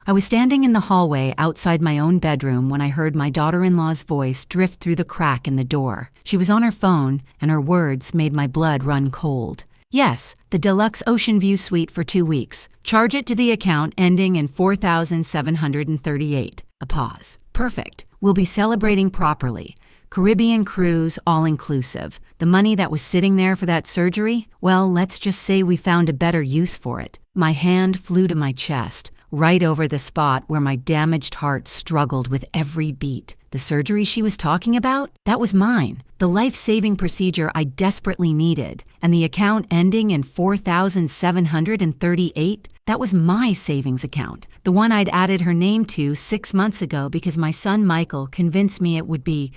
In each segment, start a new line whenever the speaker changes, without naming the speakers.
I was standing in the hallway outside my own bedroom when I heard my daughter-in-law's voice drift through the crack in the door. She was on her phone, and her words made my blood run cold. Yes, the deluxe ocean view suite for 2 weeks. Charge it to the account ending in 4,738. A pause. Perfect. We'll be celebrating properly. Caribbean cruise, all-inclusive. The money that was sitting there for that surgery? Well, let's just say we found a better use for it. My hand flew to my chest, right over the spot where my damaged heart struggled with every beat. The surgery she was talking about? That was mine. The life-saving procedure I desperately needed. And the account ending in 4,738? That was my savings account. The one I'd added her name to 6 months ago because my son Michael convinced me it would be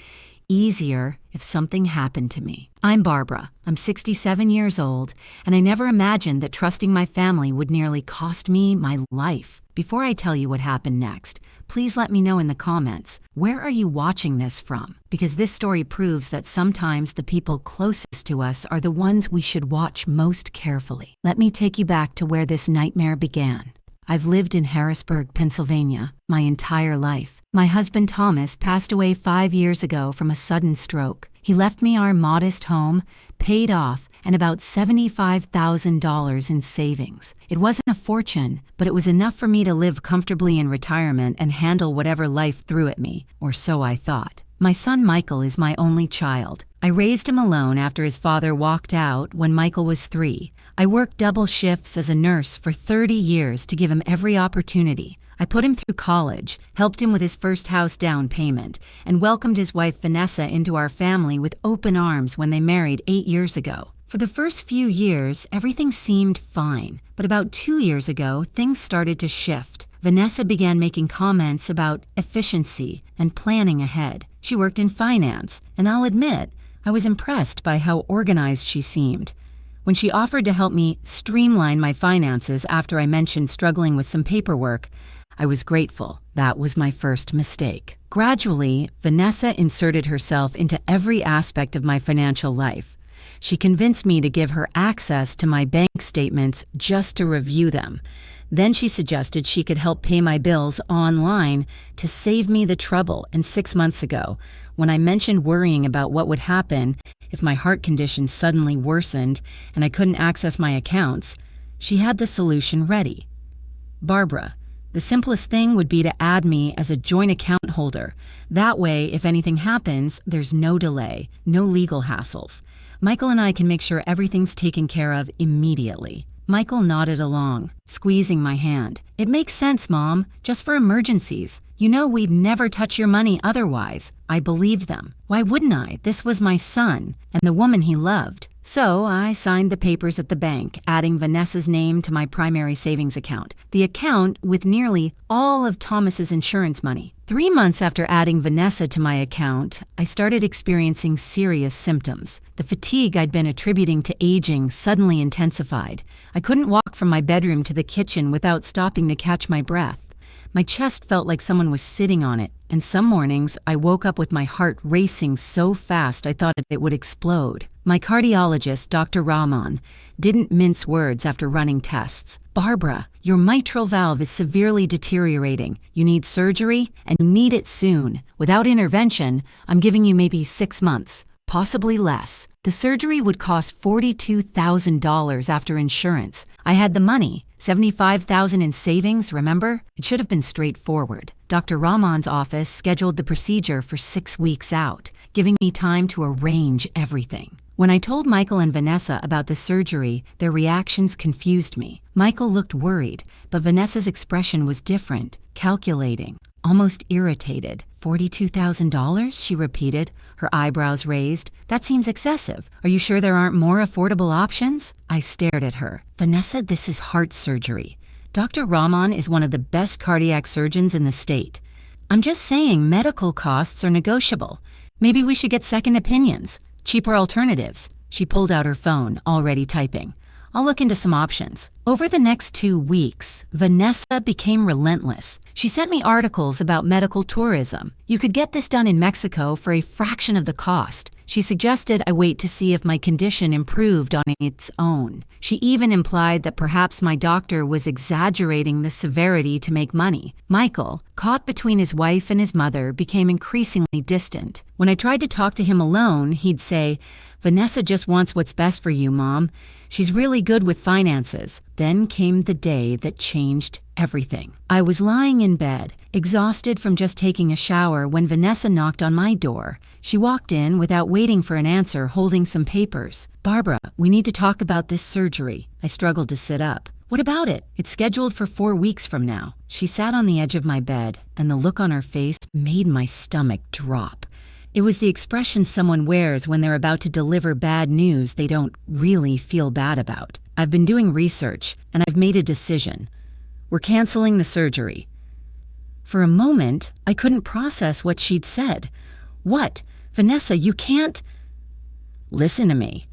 easier if something happened to me. I'm Barbara. I'm 67 years old, and I never imagined that trusting my family would nearly cost me my life. Before I tell you what happened next, please let me know in the comments, where are you watching this from? Because this story proves that sometimes the people closest to us are the ones we should watch most carefully. Let me take you back to where this nightmare began. I've lived in Harrisburg, Pennsylvania, my entire life. My husband Thomas passed away 5 years ago from a sudden stroke. He left me our modest home, paid off, and about $75,000 in savings. It wasn't a fortune, but it was enough for me to live comfortably in retirement and handle whatever life threw at me, or so I thought. My son Michael is my only child. I raised him alone after his father walked out when Michael was 3. I worked double shifts as a nurse for 30 years to give him every opportunity. I put him through college, helped him with his first house down payment, and welcomed his wife Vanessa into our family with open arms when they married 8 years ago. For the first few years, everything seemed fine, but about 2 years ago, things started to shift. Vanessa began making comments about efficiency and planning ahead. She worked in finance, and I'll admit, I was impressed by how organized she seemed. When she offered to help me streamline my finances after I mentioned struggling with some paperwork, I was grateful. That was my first mistake. Gradually, Vanessa inserted herself into every aspect of my financial life. She convinced me to give her access to my bank statements just to review them. Then she suggested she could help pay my bills online to save me the trouble. And 6 months ago, when I mentioned worrying about what would happen if my heart condition suddenly worsened and I couldn't access my accounts, she had the solution ready. Barbara, the simplest thing would be to add me as a joint account holder. That way, if anything happens, there's no delay, no legal hassles. Michael and I can make sure everything's taken care of immediately. Michael nodded along, squeezing my hand. It makes sense, Mom, just for emergencies. You know we'd never touch your money otherwise. I believed them. Why wouldn't I? This was my son and the woman he loved. So I signed the papers at the bank, adding Vanessa's name to my primary savings account, the account with nearly all of Thomas's insurance money. 3 months after adding Vanessa to my account, I started experiencing serious symptoms. The fatigue I'd been attributing to aging suddenly intensified. I couldn't walk from my bedroom to the kitchen without stopping to catch my breath. My chest felt like someone was sitting on it, and some mornings I woke up with my heart racing so fast I thought it would explode. My cardiologist, Dr. Rahman, didn't mince words after running tests. Barbara, your mitral valve is severely deteriorating. You need surgery, and you need it soon. Without intervention, I'm giving you maybe 6 months, possibly less. The surgery would cost $42,000 after insurance. I had the money, $75,000 in savings, remember? It should have been straightforward. Dr. Rahman's office scheduled the procedure for 6 weeks out, giving me time to arrange everything. When I told Michael and Vanessa about the surgery, their reactions confused me. Michael looked worried, but Vanessa's expression was different, calculating, almost irritated. $42,000, she repeated, her eyebrows raised. That seems excessive. Are you sure there aren't more affordable options? I stared at her. Vanessa, this is heart surgery. Dr. Rahman is one of the best cardiac surgeons in the state. I'm just saying medical costs are negotiable. Maybe we should get second opinions, cheaper alternatives. She pulled out her phone, already typing. I'll look into some options. Over the next 2 weeks, Vanessa became relentless. She sent me articles about medical tourism. You could get this done in Mexico for a fraction of the cost. She suggested I wait to see if my condition improved on its own. She even implied that perhaps my doctor was exaggerating the severity to make money. Michael, caught between his wife and his mother, became increasingly distant. When I tried to talk to him alone, he'd say, "Vanessa just wants what's best for you, Mom. She's really good with finances." Then came the day that changed everything. I was lying in bed, exhausted from just taking a shower, when Vanessa knocked on my door. She walked in without waiting for an answer, holding some papers. "Barbara, we need to talk about this surgery." I struggled to sit up. "What about it? It's scheduled for 4 weeks from now." She sat on the edge of my bed, and the look on her face made my stomach drop. It was the expression someone wears when they're about to deliver bad news they don't really feel bad about. "I've been doing research, and I've made a decision. We're canceling the surgery." For a moment, I couldn't process what she'd said. "What? Vanessa, you can't—" "Listen to me."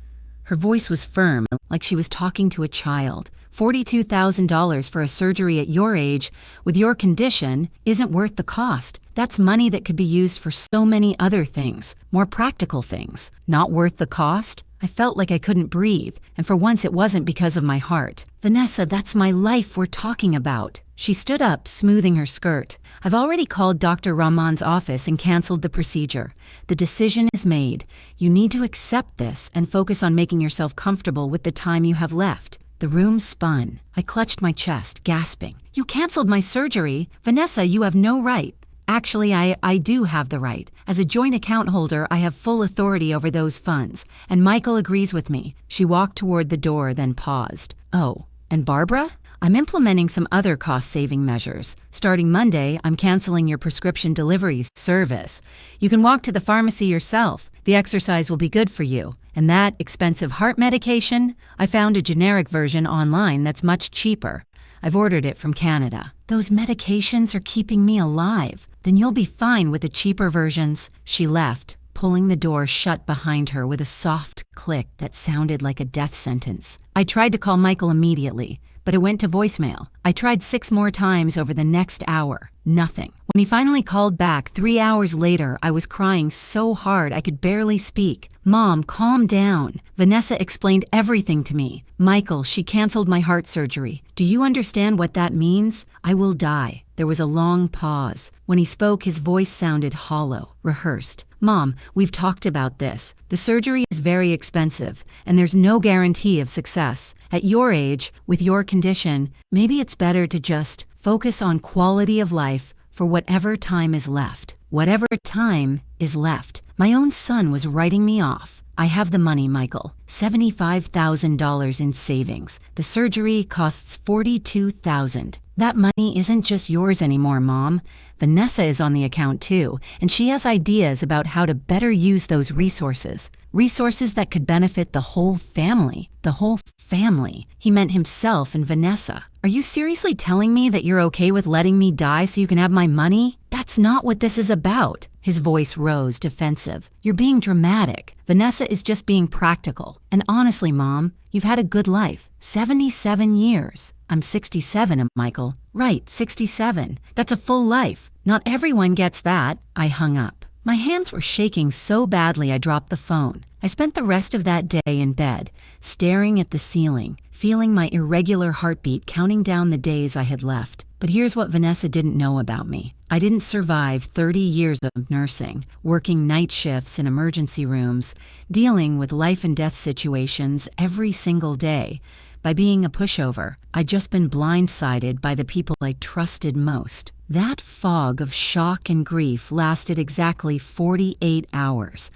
Her voice was firm, like she was talking to a child. $42,000 for a surgery at your age, with your condition, isn't worth the cost. That's money that could be used for so many other things, more practical things. Not worth the cost? I felt like I couldn't breathe, and for once it wasn't because of my heart. "Vanessa, that's my life we're talking about." She stood up, smoothing her skirt. "I've already called Dr. Rahman's office and canceled the procedure. The decision is made. You need to accept this and focus on making yourself comfortable with the time you have left." The room spun. I clutched my chest, gasping. "You canceled my surgery? Vanessa, you have no right." "Actually, I do have the right. As a joint account holder, I have full authority over those funds, and Michael agrees with me." She walked toward the door, then paused. "Oh, and Barbara? I'm implementing some other cost-saving measures. Starting Monday, I'm canceling your prescription delivery service. You can walk to the pharmacy yourself. The exercise will be good for you. And that expensive heart medication? I found a generic version online that's much cheaper. I've ordered it from Canada." "Those medications are keeping me alive. Then you'll be fine with the cheaper versions." She left, pulling the door shut behind her with a soft click that sounded like a death sentence. I tried to call Michael immediately, but it went to voicemail. I tried 6 more times over the next hour. Nothing. When he finally called back 3 hours later, I was crying so hard I could barely speak. "Mom, calm down. Vanessa explained everything to me. Michael, she canceled my heart surgery. Do you understand what that means? I will die." There was a long pause. When he spoke, his voice sounded hollow, rehearsed. "Mom, we've talked about this. The surgery is very expensive, and there's no guarantee of success. At your age, with your condition, maybe it's better to just focus on quality of life for whatever time is left." Whatever time is left. My own son was writing me off. "I have the money, Michael. $75,000 in savings. The surgery costs $42,000. That money isn't just yours anymore, Mom. Vanessa is on the account too, and she has ideas about how to better use those resources. Resources that could benefit the whole family." The whole family. He meant himself and Vanessa. "Are you seriously telling me that you're okay with letting me die so you can have my money? That's not what this is about." His voice rose, defensive. "You're being dramatic. Vanessa is just being practical. And honestly, Mom, you've had a good life. 77 years. I'm 67, Michael." "Right, 67. That's a full life. Not everyone gets that." I hung up. My hands were shaking so badly I dropped the phone. I spent the rest of that day in bed, staring at the ceiling, feeling my irregular heartbeat counting down the days I had left. But here's what Vanessa didn't know about me. I didn't survive 30 years of nursing, working night shifts in emergency rooms, dealing with life and death situations every single day. By being a pushover, I'd just been blindsided by the people I trusted most. That fog of shock and grief lasted exactly 48 hours.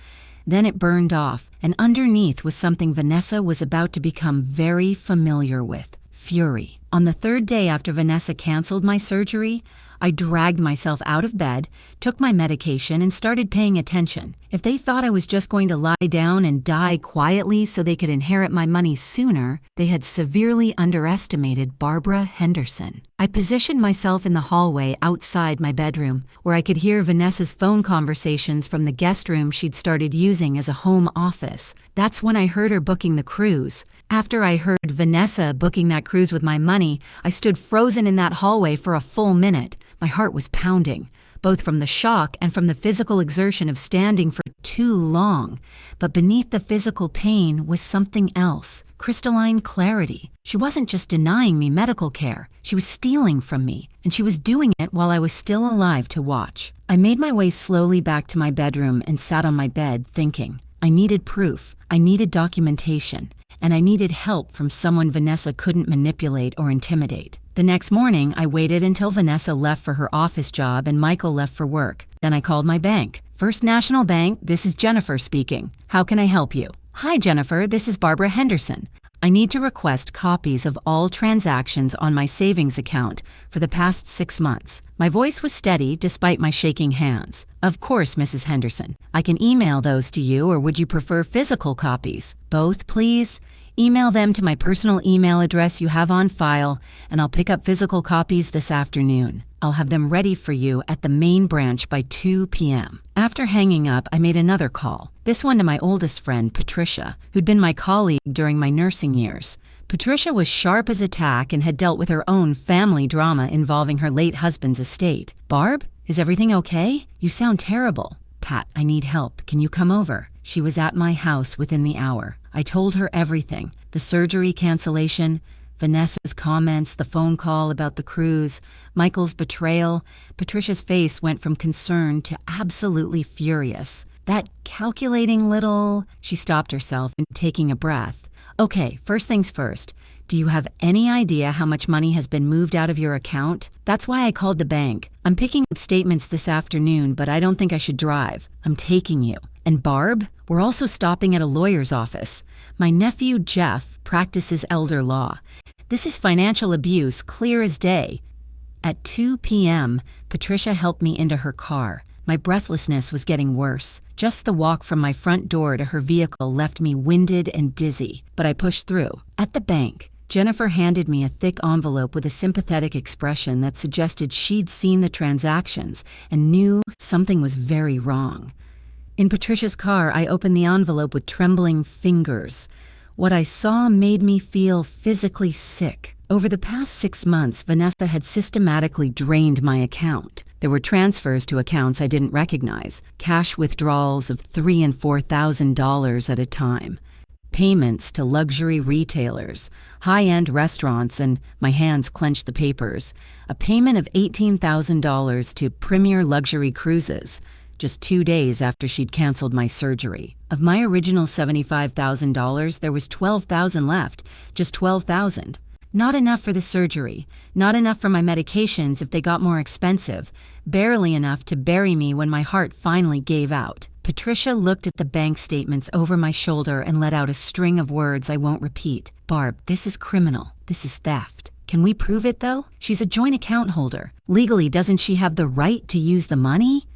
Then it burned off, and underneath was something Vanessa was about to become very familiar with: fury. On the 3rd day after Vanessa canceled my surgery, I dragged myself out of bed, took my medication, and started paying attention. If they thought I was just going to lie down and die quietly so they could inherit my money sooner, they had severely underestimated Barbara Henderson. I positioned myself in the hallway outside my bedroom, where I could hear Vanessa's phone conversations from the guest room she'd started using as a home office. That's when I heard her booking the cruise. After I heard Vanessa booking that cruise with my money, I stood frozen in that hallway for a full minute. My heart was pounding. both from the shock and from the physical exertion of standing for too long. But beneath the physical pain was something else, crystalline clarity. She wasn't just denying me medical care, she was stealing from me, and she was doing it while I was still alive to watch. I made my way slowly back to my bedroom and sat on my bed thinking. I needed proof, I needed documentation, and I needed help from someone Vanessa couldn't manipulate or intimidate. The next morning, I waited until Vanessa left for her office job and Michael left for work. Then I called my bank. First National Bank, this is Jennifer speaking. How can I help you? Hi, Jennifer, this is Barbara Henderson. I need to request copies of all transactions on my savings account for the past 6 months. My voice was steady despite my shaking hands. Of course, Mrs. Henderson. I can email those to you, or would you prefer physical copies? Both, please. Email them to my personal email address you have on file, and I'll pick up physical copies this afternoon. I'll have them ready for you at the main branch by 2 p.m. After hanging up, I made another call, this one to my oldest friend, Patricia, who'd been my colleague during my nursing years. Patricia was sharp as a tack and had dealt with her own family drama involving her late husband's estate. Barb, is everything okay? You sound terrible. Pat, I need help. Can you come over? She was at my house within the hour. I told her everything, the surgery cancellation, Vanessa's comments, the phone call about the cruise, Michael's betrayal. Patricia's face went from concern to absolutely furious. That calculating little... She stopped herself and taking a breath. Okay, first things first. Do you have any idea how much money has been moved out of your account? That's why I called the bank. I'm picking up statements this afternoon, but I don't think I should drive. I'm taking you. And Barb, we're also stopping at a lawyer's office. My nephew, Jeff, practices elder law. This is financial abuse, clear as day. At 2 p.m., Patricia helped me into her car. My breathlessness was getting worse. Just the walk from my front door to her vehicle left me winded and dizzy, but I pushed through. At the bank, Jennifer handed me a thick envelope with a sympathetic expression that suggested she'd seen the transactions and knew something was very wrong. In Patricia's car, I opened the envelope with trembling fingers. What I saw made me feel physically sick. Over the past 6 months, Vanessa had systematically drained my account. There were transfers to accounts I didn't recognize, cash withdrawals of $3,000 and $4,000 at a time, payments to luxury retailers, high-end restaurants, and my hands clenched the papers, a payment of $18,000 to Premier Luxury Cruises, just 2 days after she'd canceled my surgery. Of my original $75,000, there was $12,000 left, just $12,000. Not enough for the surgery, not enough for my medications if they got more expensive, barely enough to bury me when my heart finally gave out. Patricia looked at the bank statements over my shoulder and let out a string of words I won't repeat. Barb, this is criminal. This is theft. Can we prove it, though? She's a joint account holder. Legally, doesn't she have the right to use the money?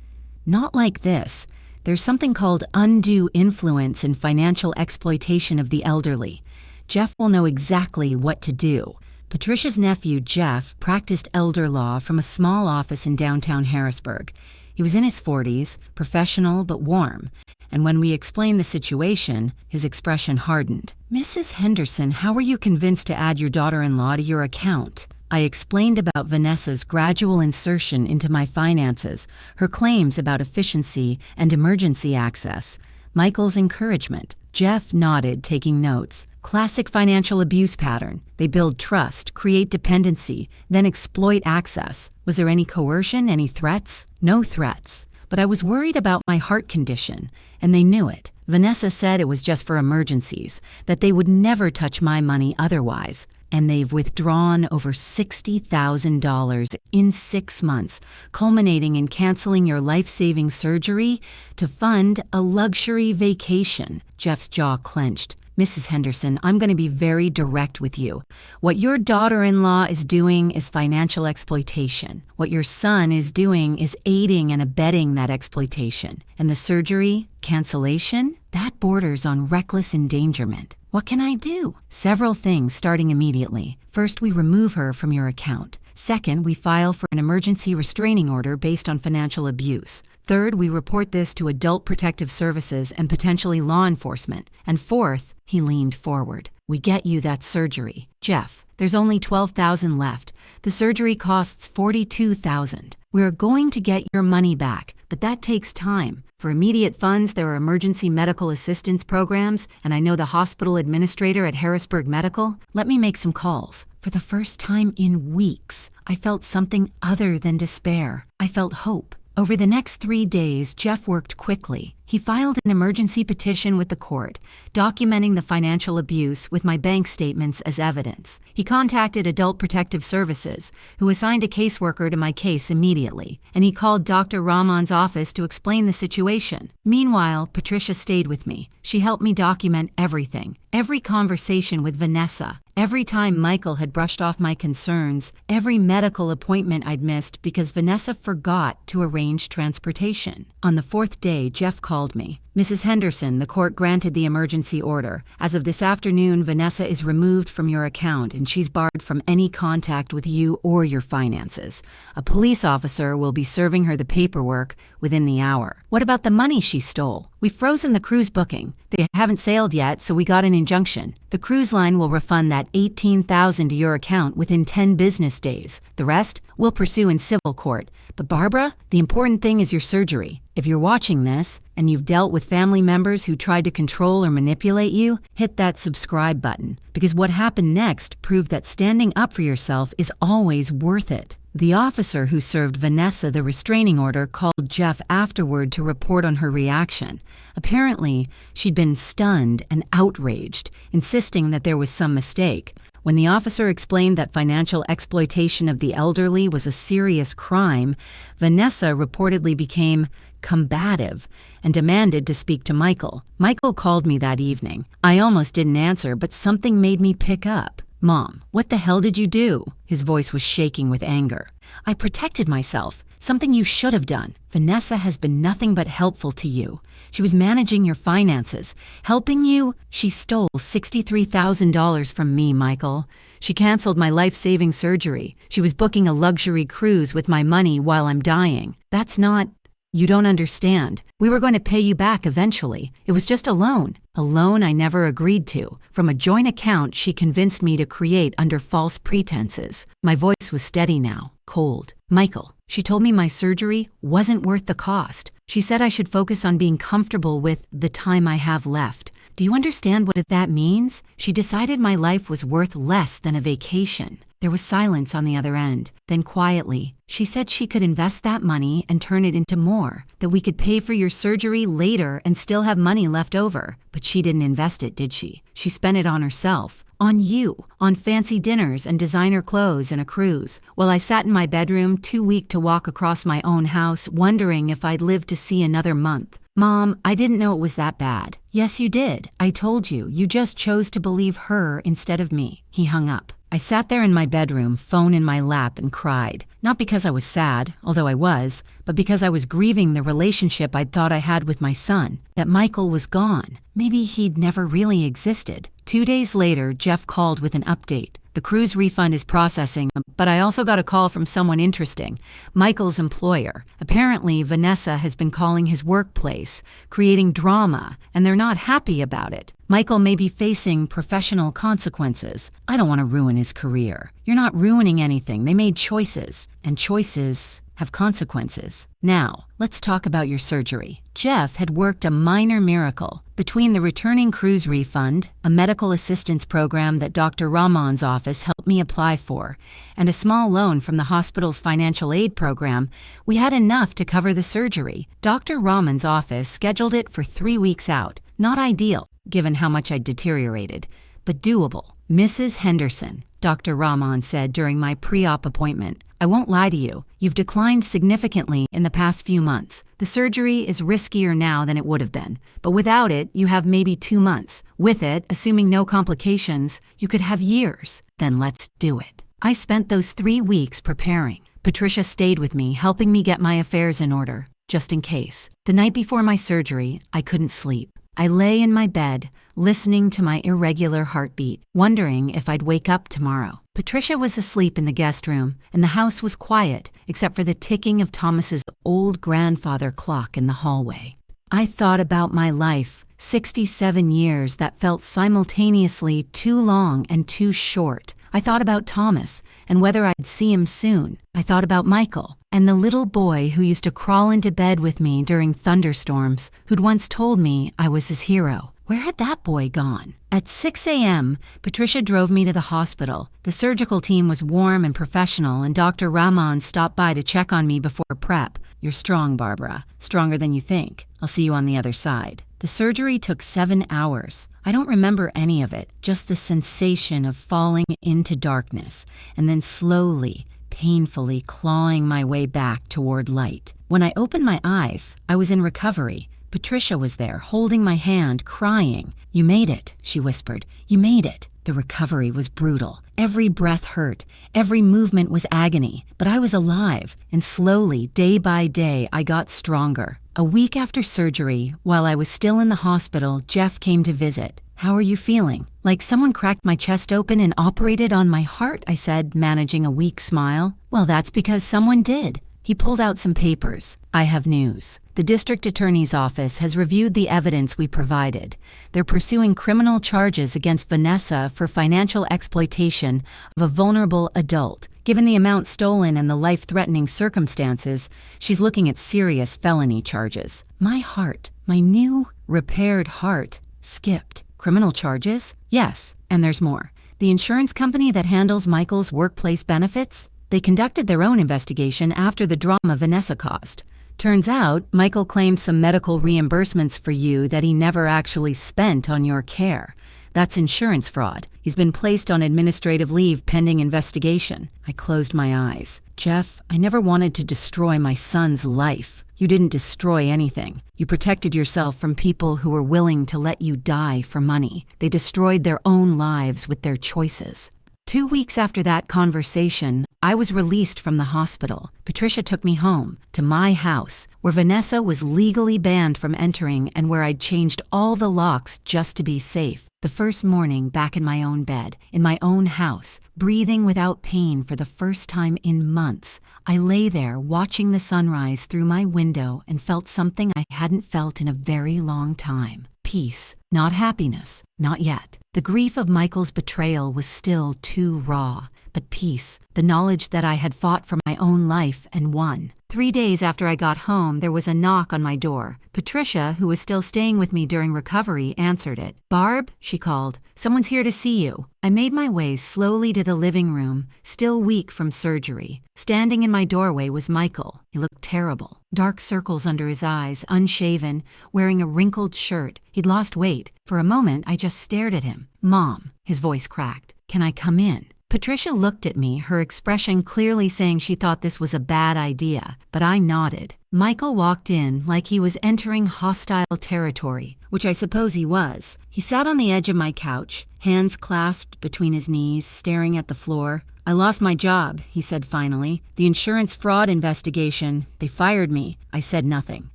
Not like this. There's something called undue influence and financial exploitation of the elderly. Jeff will know exactly what to do. Patricia's nephew, Jeff, practiced elder law from a small office in downtown Harrisburg. He was in his 40s, professional but warm, and when we explained the situation, his expression hardened. Mrs. Henderson, how were you convinced to add your daughter-in-law to your account? I explained about Vanessa's gradual insertion into my finances, her claims about efficiency and emergency access, Michael's encouragement. Jeff nodded, taking notes. Classic financial abuse pattern. They build trust, create dependency, then exploit access. Was there any coercion, any threats? No threats. But I was worried about my heart condition, and they knew it. Vanessa said it was just for emergencies, that they would never touch my money otherwise. And they've withdrawn over $60,000 in 6 months, culminating in canceling your life-saving surgery to fund a luxury vacation. Jeff's jaw clenched. Mrs. Henderson, I'm going to be very direct with you. What your daughter-in-law is doing is financial exploitation. What your son is doing is aiding and abetting that exploitation. And the surgery, cancellation, that borders on reckless endangerment. What can I do? Several things starting immediately. First, we remove her from your account. Second, we file for an emergency restraining order based on financial abuse. Third, we report this to Adult Protective Services and potentially law enforcement. And fourth, he leaned forward. We get you that surgery. Jeff, there's only $12,000 left. The surgery costs $42,000. "We're going to get your money back, but that takes time. For immediate funds, there are emergency medical assistance programs, and I know the hospital administrator at Harrisburg Medical. Let me make some calls." For the first time in weeks, I felt something other than despair. I felt hope. Over the next 3 days, Jeff worked quickly. He filed an emergency petition with the court, documenting the financial abuse with my bank statements as evidence. He contacted Adult Protective Services, who assigned a caseworker to my case immediately, and he called Dr. Rahman's office to explain the situation. Meanwhile, Patricia stayed with me. She helped me document everything, every conversation with Vanessa, every time Michael had brushed off my concerns, every medical appointment I'd missed because Vanessa forgot to arrange transportation. On the 4th day, Jeff called me. "Mrs. Henderson, the court granted the emergency order. As of this afternoon, Vanessa is removed from your account and she's barred from any contact with you or your finances. A police officer will be serving her the paperwork within the hour." "What about the money she stole?" "We've frozen the cruise booking. They haven't sailed yet, so we got an injunction. The cruise line will refund that $18,000 to your account within 10 business days. The rest we'll pursue in civil court. But Barbara, the important thing is your surgery. If you're watching this and you've dealt with family members who tried to control or manipulate you, hit that subscribe button, because what happened next proved that standing up for yourself is always worth it. The officer who served Vanessa the restraining order called Jeff afterward to report on her reaction. Apparently, she'd been stunned and outraged, insisting that there was some mistake. When the officer explained that financial exploitation of the elderly was a serious crime, Vanessa reportedly became combative and demanded to speak to Michael. Michael called me that evening. I almost didn't answer, but something made me pick up. "Mom, what the hell did you do?" His voice was shaking with anger. "I protected myself. Something you should have done. Vanessa has been nothing but helpful to you. She was managing your finances, helping you. She stole $63,000 from me, Michael. She canceled my life-saving surgery. She was booking a luxury cruise with my money while I'm dying. That's not... You don't understand. We were going to pay you back eventually. It was just a loan. A loan I never agreed to. From a joint account she convinced me to create under false pretenses." My voice was steady now, cold. "Michael, she told me my surgery wasn't worth the cost. She said I should focus on being comfortable with the time I have left. Do you understand what that means? She decided my life was worth less than a vacation." There was silence on the other end. Then quietly, she said she could invest that money and turn it into more, that we could pay for your surgery later and still have money left over. But she didn't invest it, did she? She spent it on herself, on you, on fancy dinners and designer clothes and a cruise, while I sat in my bedroom, too weak to walk across my own house, wondering if I'd live to see another month. "Mom, I didn't know it was that bad." "Yes, you did. I told you. You just chose to believe her instead of me." He hung up. I sat there in my bedroom, phone in my lap, and cried. Not because I was sad, although I was, but because I was grieving the relationship I'd thought I had with my son, that Michael was gone. Maybe he'd never really existed. 2 days later, Jeff called with an update. "The cruise refund is processing, but I also got a call from someone interesting, Michael's employer. Apparently, Vanessa has been calling his workplace, creating drama, and they're not happy about it. Michael may be facing professional consequences. I don't want to ruin his career." "You're not ruining anything. They made choices, and choices have consequences. Now, let's talk about your surgery." Jeff had worked a minor miracle. Between the returning cruise refund, a medical assistance program that Dr. Rahman's office helped me apply for, and a small loan from the hospital's financial aid program, we had enough to cover the surgery. Dr. Rahman's office scheduled it for 3 weeks out. Not ideal, given how much I'd deteriorated, but doable. "Mrs. Henderson," Dr. Rahman said during my pre-op appointment, "I won't lie to you. You've declined significantly in the past few months. The surgery is riskier now than it would have been, but without it, you have maybe 2 months. With it, assuming no complications, you could have years. Then let's do it." I spent those 3 weeks preparing. Patricia stayed with me, helping me get my affairs in order, just in case. The night before my surgery, I couldn't sleep. I lay in my bed, listening to my irregular heartbeat, wondering if I'd wake up tomorrow. Patricia was asleep in the guest room, and the house was quiet, except for the ticking of Thomas's old grandfather clock in the hallway. I thought about my life, 67 years that felt simultaneously too long and too short. I thought about Thomas, and whether I'd see him soon. I thought about Michael and the little boy who used to crawl into bed with me during thunderstorms, who'd once told me I was his hero. Where had that boy gone? At 6 a.m., Patricia drove me to the hospital. The surgical team was warm and professional, and Dr. Rahman stopped by to check on me before prep. You're strong, Barbara. Stronger than you think. I'll see you on the other side. The surgery took 7 hours. I don't remember any of it, just the sensation of falling into darkness and then slowly, painfully clawing my way back toward light. When I opened my eyes, I was in recovery. Patricia was there, holding my hand, crying. "You made it," she whispered. "You made it." The recovery was brutal. Every breath hurt. Every movement was agony. But I was alive, and slowly, day by day, I got stronger. A week after surgery, while I was still in the hospital, Jeff came to visit. "How are you feeling?" "Like someone cracked my chest open and operated on my heart," I said, managing a weak smile. "Well, that's because someone did." He pulled out some papers. "I have news. The district attorney's office has reviewed the evidence we provided. They're pursuing criminal charges against Vanessa for financial exploitation of a vulnerable adult. Given the amount stolen and the life-threatening circumstances, she's looking at serious felony charges." My heart, my new, repaired heart, skipped. "Criminal charges?" "Yes, and there's more. The insurance company that handles Michael's workplace benefits? They conducted their own investigation after the drama Vanessa caused. Turns out, Michael claimed some medical reimbursements for you that he never actually spent on your care. That's insurance fraud. He's been placed on administrative leave pending investigation." I closed my eyes. "Jeff, I never wanted to destroy my son's life. You didn't destroy anything. You protected yourself from people who were willing to let you die for money. They destroyed their own lives with their choices." 2 weeks after that conversation, I was released from the hospital. Patricia took me home, to my house, where Vanessa was legally banned from entering and where I'd changed all the locks just to be safe. The first morning, back in my own bed, in my own house, breathing without pain for the first time in months, I lay there watching the sunrise through my window and felt something I hadn't felt in a very long time. Peace, not happiness, not yet. The grief of Michael's betrayal was still too raw, but peace, the knowledge that I had fought for my own life and won. 3 days after I got home, there was a knock on my door. Patricia, who was still staying with me during recovery, answered it. "Barb," she called, "someone's here to see you." I made my way slowly to the living room, still weak from surgery. Standing in my doorway was Michael. He looked terrible. Dark circles under his eyes, unshaven, wearing a wrinkled shirt. He'd lost weight. For a moment, I just stared at him. "Mom," his voice cracked. "Can I come in?" Patricia looked at me, her expression clearly saying she thought this was a bad idea, but I nodded. Michael walked in like he was entering hostile territory, which I suppose he was. He sat on the edge of my couch, hands clasped between his knees, staring at the floor. "I lost my job," he said finally. "The insurance fraud investigation. They fired me." I said nothing.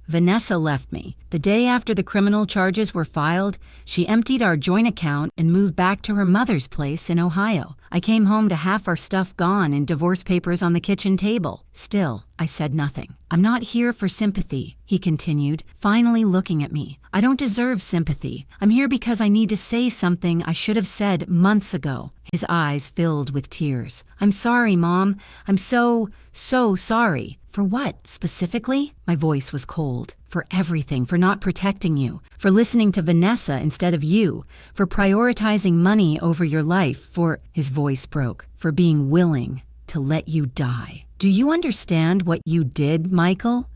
"Vanessa left me. The day after the criminal charges were filed, she emptied our joint account and moved back to her mother's place in Ohio. I came home to half our stuff gone and divorce papers on the kitchen table." Still, I said nothing. "I'm not here for sympathy," he continued, finally looking at me. "I don't deserve sympathy. I'm here because I need to say something I should have said months ago." His eyes filled with tears. "I'm sorry, Mom. I'm so sorry." "For what, specifically?" My voice was cold. "For everything, for not protecting you, for listening to Vanessa instead of you, for prioritizing money over your life, for," his voice broke, "for being willing to let you die. Do you understand what you did, Michael?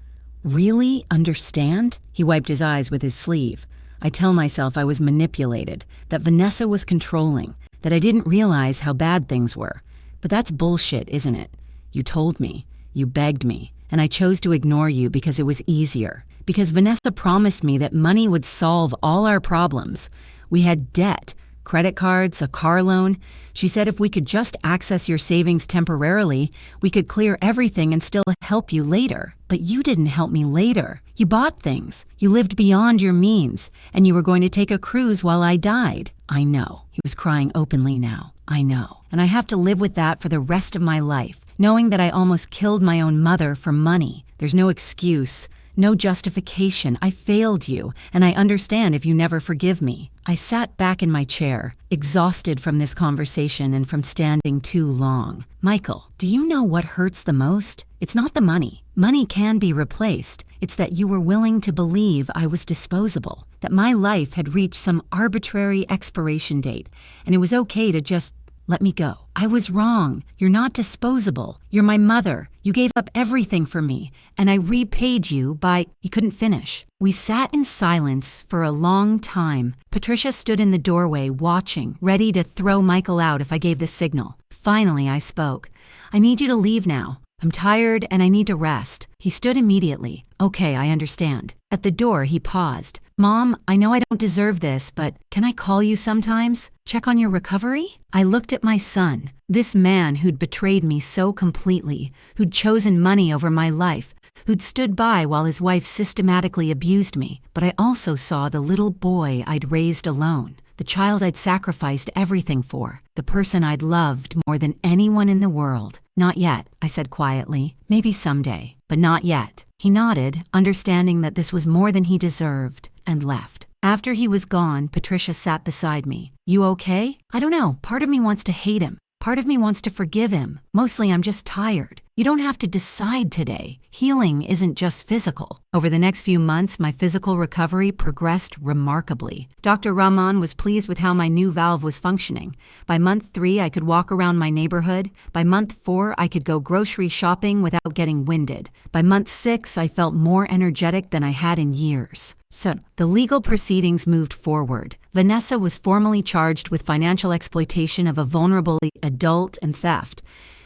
Really understand?" He wiped his eyes with his sleeve. "I tell myself I was manipulated, that Vanessa was controlling, that I didn't realize how bad things were. But that's bullshit, isn't it? You told me. You begged me, and I chose to ignore you because it was easier. Because Vanessa promised me that money would solve all our problems. We had debt, credit cards, a car loan. She said if we could just access your savings temporarily, we could clear everything and still help you later. But you didn't help me later. You bought things. You lived beyond your means, and you were going to take a cruise while I died." "I know." He was crying openly now. "I know. And I have to live with that for the rest of my life, knowing that I almost killed my own mother for money. There's no excuse. no justification. I failed you, and I understand if you never forgive me. I sat back in my chair, exhausted from this conversation and from standing too long. Michael, do you know what hurts the most? It's not the money. Money can be replaced. It's that you were willing to believe I was disposable, that my life had reached some arbitrary expiration date, and it was okay to just let me go. I was wrong. You're not disposable. You're my mother. You gave up everything for me, and I repaid you by... He couldn't finish. We sat in silence for a long time. Patricia stood in the doorway, watching, ready to throw Michael out if I gave the signal. Finally, I spoke. I need you to leave now. I'm tired and I need to rest. He stood immediately. Okay, I understand. At the door, he paused. Mom, I know I don't deserve this, but can I call you sometimes? Check on your recovery? I looked at my son, this man who'd betrayed me so completely, who'd chosen money over my life, who'd stood by while his wife systematically abused me. But I also saw the little boy I'd raised alone, the child I'd sacrificed everything for, the person I'd loved more than anyone in the world. Not yet, I said quietly. Maybe someday, but not yet. He nodded, understanding that this was more than he deserved, and left. After he was gone, Patricia sat beside me. You okay? I don't know. Part of me wants to hate him. Part of me wants to forgive him. Mostly I'm just tired. You don't have to decide today. Healing isn't just physical. Over the next few months, my physical recovery progressed remarkably. Dr. Rahman was pleased with how my new valve was functioning. By month 3, I could walk around my neighborhood. By month 4, I could go grocery shopping without getting winded. By month 6, I felt more energetic than I had in years. So, the legal proceedings moved forward. Vanessa was formally charged with financial exploitation of a vulnerable adult and theft.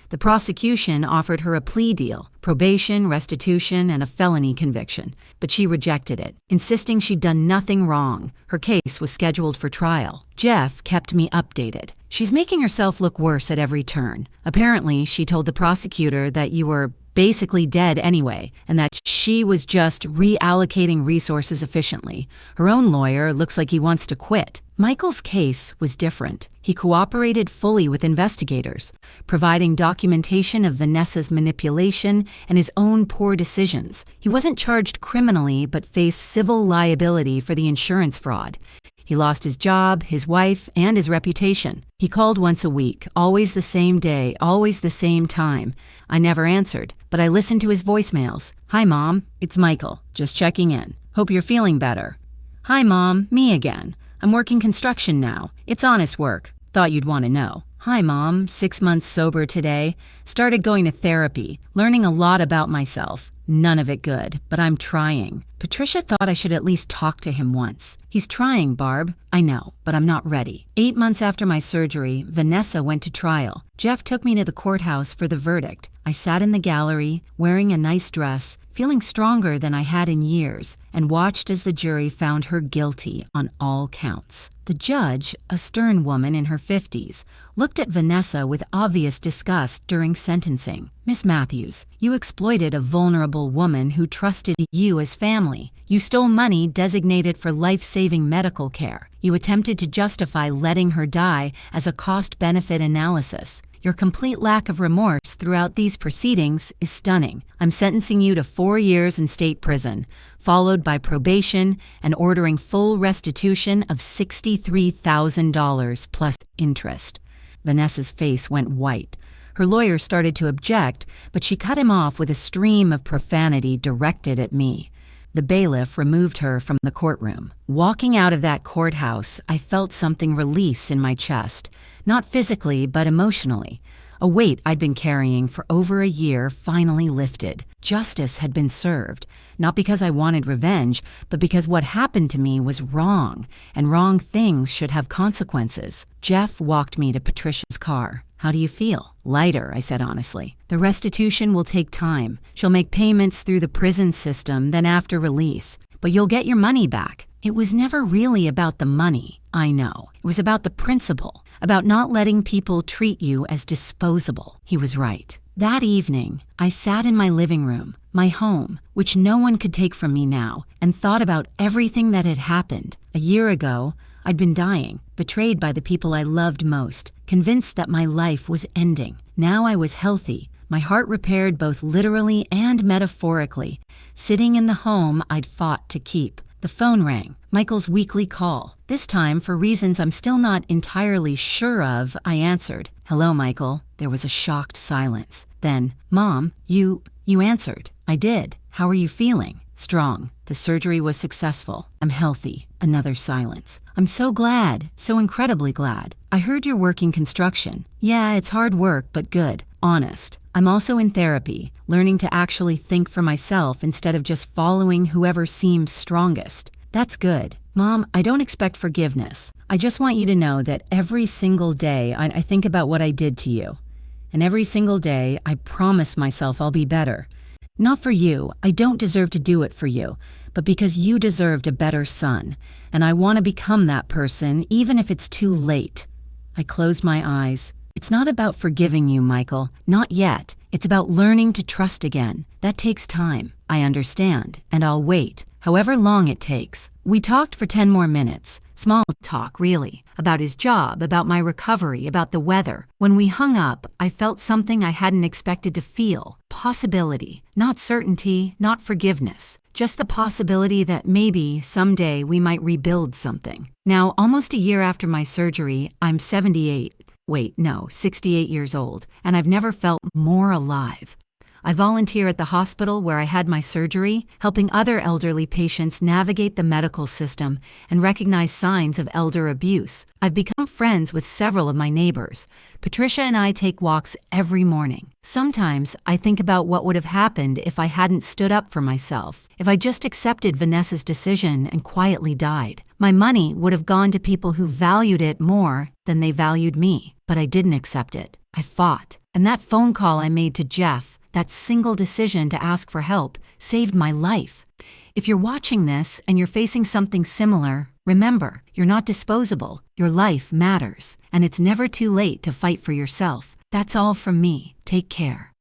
The prosecution offered her a plea deal, probation, restitution, and a felony conviction, but she rejected it, insisting she'd done nothing wrong. Her case was scheduled for trial. Jeff kept me updated. She's making herself look worse at every turn. Apparently, she told the prosecutor that you were basically dead anyway, and that she was just reallocating resources efficiently. Her own lawyer looks like he wants to quit. Michael's case was different. He cooperated fully with investigators, providing documentation of Vanessa's manipulation and his own poor decisions. He wasn't charged criminally, but faced civil liability for the insurance fraud. He lost his job, his wife, and his reputation. He called once a week, always the same day, always the same time. I never answered, but I listened to his voicemails. Hi, Mom. It's Michael. Just checking in. Hope you're feeling better. Hi, Mom. Me again. I'm working construction now. It's honest work. Thought you'd want to know. Hi, Mom. 6 months sober today. Started going to therapy, learning a lot about myself. None of it good, but I'm trying. Patricia thought I should at least talk to him once. He's trying, Barb. I know, but I'm not ready. 8 months after my surgery, Vanessa went to trial. Jeff took me to the courthouse for the verdict. I sat in the gallery, wearing a nice dress, feeling stronger than I had in years, and watched as the jury found her guilty on all counts. The judge, a stern woman in her 50s, looked at Vanessa with obvious disgust during sentencing. Miss Matthews, you exploited a vulnerable woman who trusted you as family. You stole money designated for life-saving medical care. You attempted to justify letting her die as a cost-benefit analysis. Your complete lack of remorse throughout these proceedings is stunning. I'm sentencing you to 4 years in state prison, followed by probation and ordering full restitution of $63,000 plus interest. Vanessa's face went white. Her lawyer started to object, but she cut him off with a stream of profanity directed at me. The bailiff removed her from the courtroom. Walking out of that courthouse, I felt something release in my chest. Not physically, but emotionally. A weight I'd been carrying for over a year finally lifted. Justice had been served, not because I wanted revenge, but because what happened to me was wrong, and wrong things should have consequences. Jeff walked me to Patricia's car. How do you feel? Lighter, I said honestly. The restitution will take time. She'll make payments through the prison system, then after release. But you'll get your money back. It was never really about the money, I know. It was about the principle, about not letting people treat you as disposable. He was right. That evening, I sat in my living room, my home, which no one could take from me now, and thought about everything that had happened. A year ago, I'd been dying, betrayed by the people I loved most, convinced that my life was ending. Now I was healthy, My heart repaired both literally and metaphorically, sitting in the home I'd fought to keep. The phone rang, Michael's weekly call. This time, for reasons I'm still not entirely sure of, I answered. "Hello, Michael." There was a shocked silence. Then, "Mom, you answered." "I did. How are you feeling?" "Strong. The surgery was successful. I'm healthy." Another silence. "I'm so glad, so incredibly glad. I heard you're working construction." "Yeah, it's hard work, but good. Honest. I'm also in therapy, learning to actually think for myself instead of just following whoever seems strongest." "That's good." "Mom, I don't expect forgiveness. I just want you to know that every single day I think about what I did to you. And every single day I promise myself I'll be better. Not for you, I don't deserve to do it for you, but because you deserved a better son, and I want to become that person even if it's too late." I closed my eyes. "It's not about forgiving you, Michael. Not yet. It's about learning to trust again. That takes time. I understand, and I'll wait, however long it takes." We talked for 10 more minutes. Small talk, really. About his job, about my recovery, about the weather. When we hung up, I felt something I hadn't expected to feel. Possibility. Not certainty, not forgiveness. Just the possibility that maybe, someday, we might rebuild something. Now, almost a year after my surgery, I'm 68 years old, and I've never felt more alive. I volunteer at the hospital where I had my surgery, helping other elderly patients navigate the medical system and recognize signs of elder abuse. I've become friends with several of my neighbors. Patricia and I take walks every morning. Sometimes I think about what would have happened if I hadn't stood up for myself, if I just accepted Vanessa's decision and quietly died. My money would have gone to people who valued it more than they valued me. But I didn't accept it. I fought. And that phone call I made to Jeff, that single decision to ask for help, saved my life. If you're watching this and you're facing something similar, remember, you're not disposable. Your life matters, and it's never too late to fight for yourself. That's all from me. Take care.